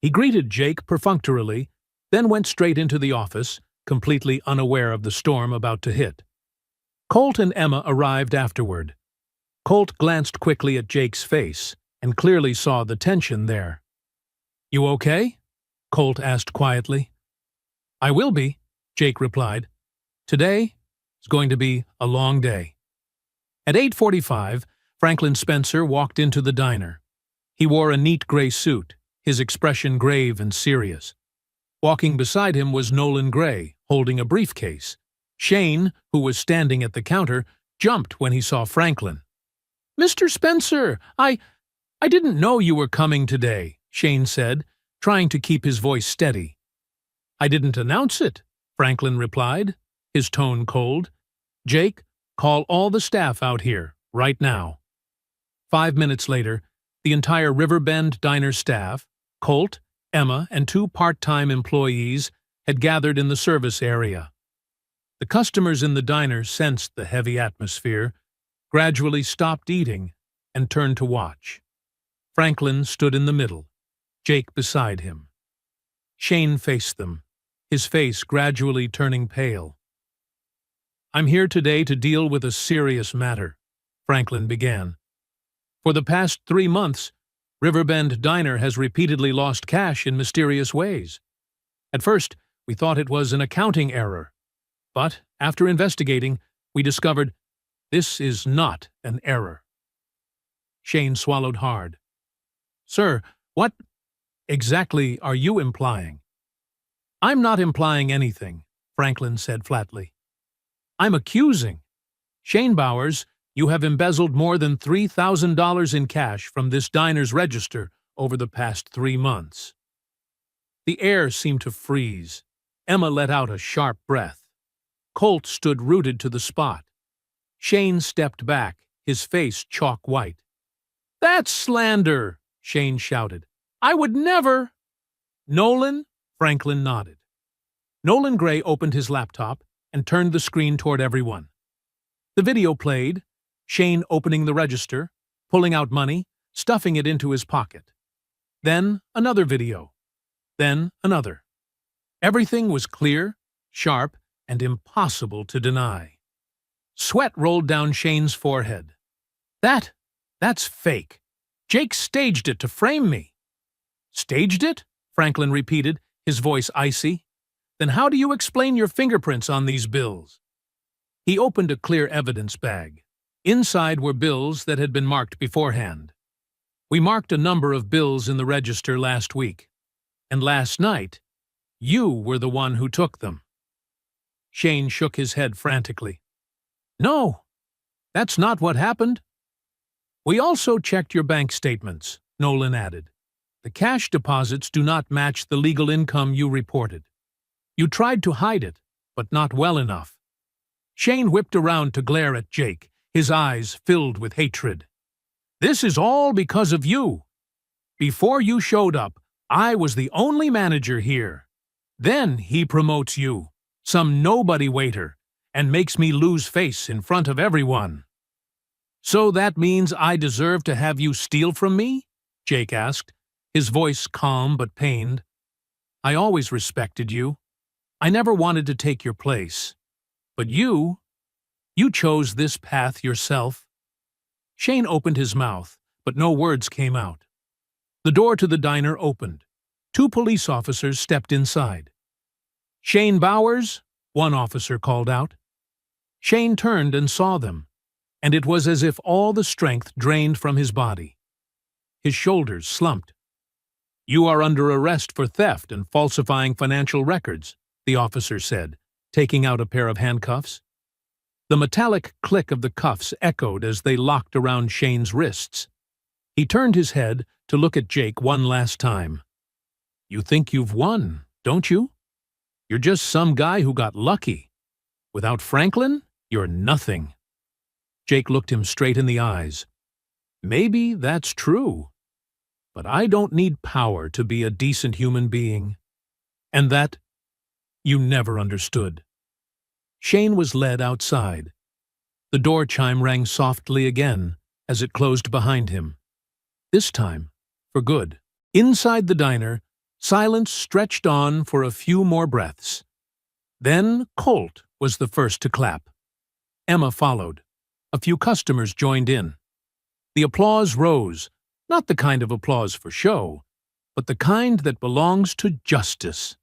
He greeted Jake perfunctorily, then went straight into the office, completely unaware of the storm about to hit. Colt and Emma arrived afterward. Colt glanced quickly at Jake's face and clearly saw the tension there. "You okay?" Colt asked quietly. "I will be," Jake replied. "Today is going to be a long day." At 8:45, Franklin Spencer walked into the diner. He wore a neat gray suit, his expression grave and serious. Walking beside him was Nolan Gray, holding a briefcase. Shane, who was standing at the counter, jumped when he saw Franklin. "Mr. Spencer, I didn't know you were coming today," Shane said, trying to keep his voice steady. "I didn't announce it," Franklin replied, his tone cold. "Jake, call all the staff out here, right now." 5 minutes later, the entire Riverbend Diner staff, Colt, Emma, and 2 part-time employees had gathered in the service area. The customers in the diner sensed the heavy atmosphere, gradually stopped eating, and turned to watch. Franklin stood in the middle, Jake beside him. Shane faced them, his face gradually turning pale. "I'm here today to deal with a serious matter," Franklin began. "For the past 3 months, Riverbend Diner has repeatedly lost cash in mysterious ways. At first, we thought it was an accounting error. But, after investigating, we discovered this is not an error." Shane swallowed hard. "Sir, what exactly are you implying?" "I'm not implying anything," Franklin said flatly. "I'm accusing. Shane Bowers, you have embezzled more than $3,000 in cash from this diner's register over the past 3 months." The air seemed to freeze. Emma let out a sharp breath. Colt stood rooted to the spot. Shane stepped back, his face chalk white. "That's slander!" Shane shouted. "I would never!" Nolan? Franklin nodded. Nolan Gray opened his laptop and turned the screen toward everyone. The video played, Shane opening the register, pulling out money, stuffing it into his pocket. Then another video. Then another. Everything was clear, sharp, and impossible to deny. Sweat rolled down Shane's forehead. That's fake. Jake staged it to frame me. Staged it? Franklin repeated, his voice icy. Then how do you explain your fingerprints on these bills? He opened a clear evidence bag. Inside were bills that had been marked beforehand. We marked a number of bills in the register last week. And last night, you were the one who took them. Shane shook his head frantically. No, that's not what happened. We also checked your bank statements, Nolan added. The cash deposits do not match the legal income you reported. You tried to hide it, but not well enough. Shane whipped around to glare at Jake, his eyes filled with hatred. This is all because of you. Before you showed up, I was the only manager here. Then he promotes you, some nobody waiter, and makes me lose face in front of everyone. So that means I deserve to have you steal from me? Jake asked, his voice calm but pained. I always respected you. I never wanted to take your place. But you chose this path yourself. Shane opened his mouth, but no words came out. The door to the diner opened. 2 police officers stepped inside. Shane Bowers, one officer called out. Shane turned and saw them, and it was as if all the strength drained from his body. His shoulders slumped. You are under arrest for theft and falsifying financial records, the officer said, taking out a pair of handcuffs. The metallic click of the cuffs echoed as they locked around Shane's wrists. He turned his head to look at Jake one last time. You think you've won, don't you? You're just some guy who got lucky. Without Franklin, you're nothing. Jake looked him straight in the eyes. Maybe that's true. But I don't need power to be a decent human being. And that you never understood. Shane was led outside. The door chime rang softly again as it closed behind him. This time, for good. Inside the diner, silence stretched on for a few more breaths. Then Colt was the first to clap. Emma followed. A few customers joined in. The applause rose, not the kind of applause for show, but the kind that belongs to justice.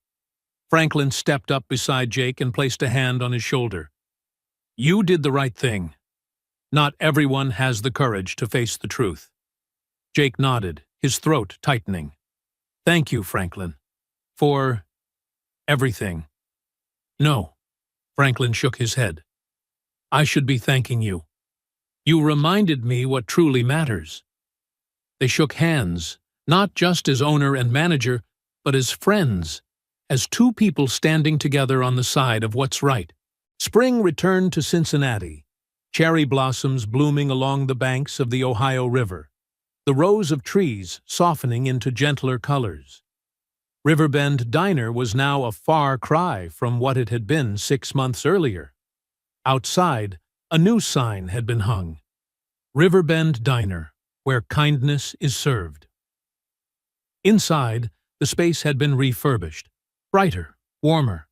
Franklin stepped up beside Jake and placed a hand on his shoulder. You did the right thing. Not everyone has the courage to face the truth. Jake nodded, his throat tightening. Thank you, Franklin. For everything. No. Franklin shook his head. I should be thanking you. You reminded me what truly matters. They shook hands, not just as owner and manager, but as friends, as 2 people standing together on the side of what's right. Spring returned to Cincinnati, cherry blossoms blooming along the banks of the Ohio River, the rows of trees softening into gentler colors. Riverbend Diner was now a far cry from what it had been 6 months earlier. Outside, a new sign had been hung. Riverbend Diner, where kindness is served. Inside, the space had been refurbished, brighter, warmer.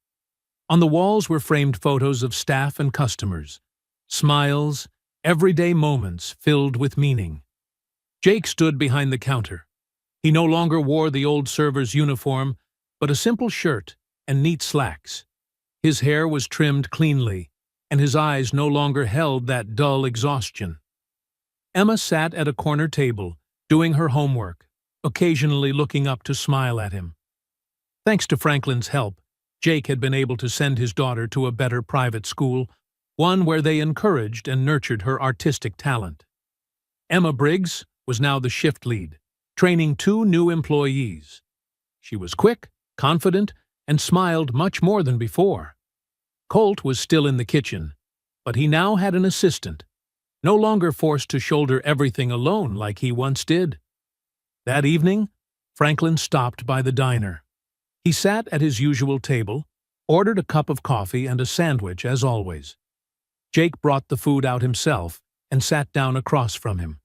On the walls were framed photos of staff and customers, smiles, everyday moments filled with meaning. Jake stood behind the counter. He no longer wore the old server's uniform, but a simple shirt and neat slacks. His hair was trimmed cleanly, and his eyes no longer held that dull exhaustion. Emma sat at a corner table, doing her homework, occasionally looking up to smile at him. Thanks to Franklin's help, Jake had been able to send his daughter to a better private school, one where they encouraged and nurtured her artistic talent. Emma Briggs was now the shift lead, training 2 new employees. She was quick, confident, and smiled much more than before. Colt was still in the kitchen, but he now had an assistant, no longer forced to shoulder everything alone like he once did. That evening, Franklin stopped by the diner. He sat at his usual table, ordered a cup of coffee and a sandwich as always. Jake brought the food out himself and sat down across from him.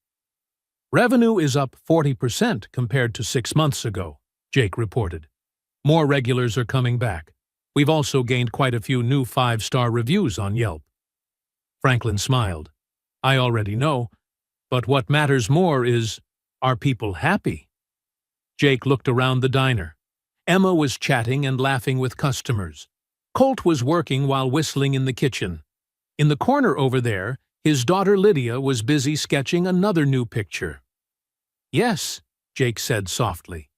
"Revenue is up 40% compared to 6 months ago," Jake reported. "More regulars are coming back. We've also gained quite a few new 5-star reviews on Yelp." Franklin smiled. "I already know, but what matters more is, are people happy?" Jake looked around the diner. Emma was chatting and laughing with customers. Colt was working while whistling in the kitchen. In the corner over there, his daughter Lydia was busy sketching another new picture. "Yes," Jake said softly.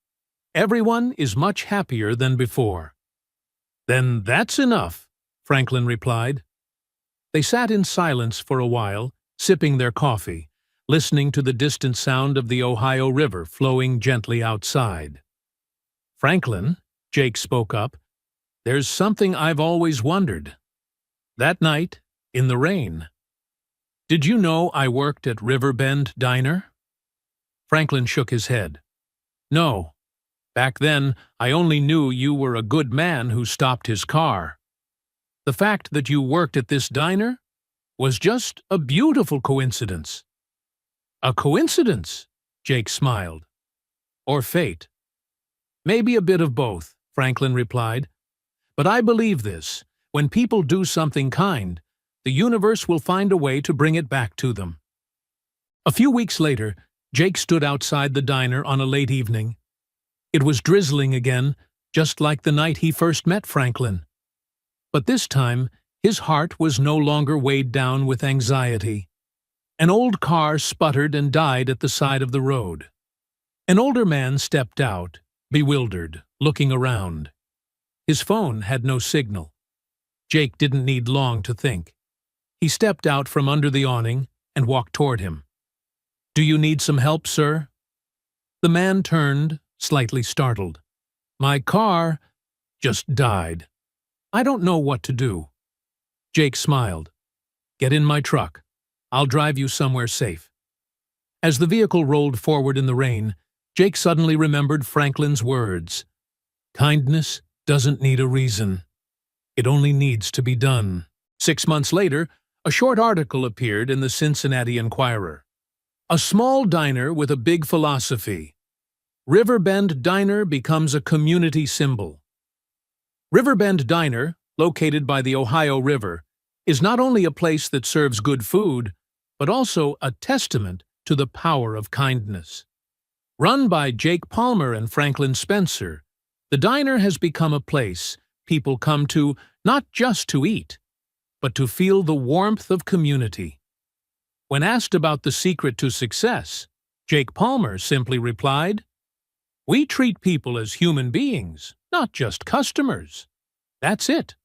"Everyone is much happier than before." "Then that's enough," Franklin replied. They sat in silence for a while, sipping their coffee, listening to the distant sound of the Ohio River flowing gently outside. "Franklin," Jake spoke up, "there's something I've always wondered. That night, in the rain, did you know I worked at Riverbend Diner?" Franklin shook his head. "No. Back then, I only knew you were a good man who stopped his car. The fact that you worked at this diner was just a beautiful coincidence." "A coincidence?" Jake smiled. "Or fate?" "Maybe a bit of both," Franklin replied. "But I believe this: when people do something kind, the universe will find a way to bring it back to them." A few weeks later, Jake stood outside the diner on a late evening. It was drizzling again, just like the night he first met Franklin. But this time, his heart was no longer weighed down with anxiety. An old car sputtered and died at the side of the road. An older man stepped out, bewildered, looking around. His phone had no signal. Jake didn't need long to think. He stepped out from under the awning and walked toward him. "Do you need some help, sir?" The man turned, slightly startled. "My car just died. I don't know what to do." Jake smiled. "Get in my truck. I'll drive you somewhere safe." As the vehicle rolled forward in the rain, Jake suddenly remembered Franklin's words. "Kindness doesn't need a reason. It only needs to be done." 6 months later, a short article appeared in the Cincinnati Enquirer. "A small diner with a big philosophy. Riverbend Diner becomes a community symbol." Riverbend Diner, located by the Ohio River, is not only a place that serves good food, but also a testament to the power of kindness. Run by Jake Palmer and Franklin Spencer, the diner has become a place people come to not just to eat, but to feel the warmth of community. When asked about the secret to success, Jake Palmer simply replied, "We treat people as human beings, not just customers. That's it."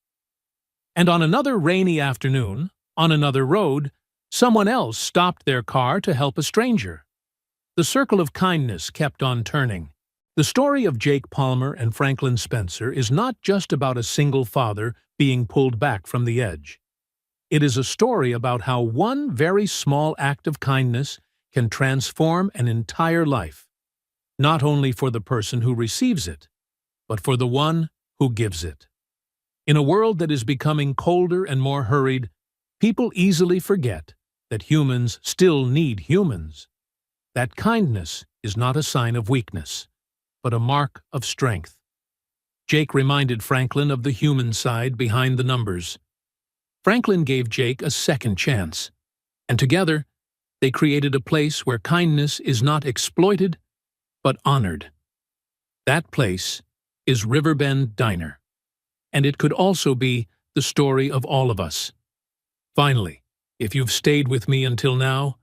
And on another rainy afternoon, on another road, someone else stopped their car to help a stranger. The circle of kindness kept on turning. The story of Jake Palmer and Franklin Spencer is not just about a single father being pulled back from the edge. It is a story about how one very small act of kindness can transform an entire life, not only for the person who receives it, but for the one who gives it. In a world that is becoming colder and more hurried, people easily forget that humans still need humans. That kindness is not a sign of weakness, but a mark of strength. Jake reminded Franklin of the human side behind the numbers. Franklin gave Jake a second chance, and together, they created a place where kindness is not exploited, but honored. That place is Riverbend Diner, and it could also be the story of all of us. Finally, if you've stayed with me until now,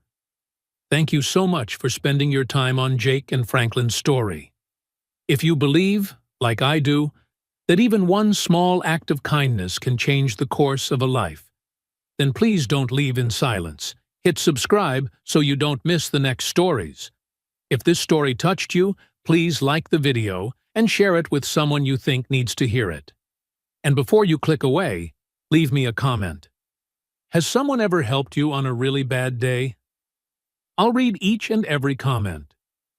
thank you so much for spending your time on Jake and Franklin's story. If you believe, like I do, that even one small act of kindness can change the course of a life, then please don't leave in silence. Hit subscribe so you don't miss the next stories. If this story touched you, please like the video and share it with someone you think needs to hear it. And before you click away, leave me a comment. Has someone ever helped you on a really bad day? I'll read each and every comment.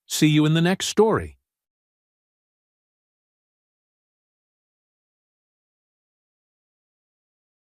See you in the next story.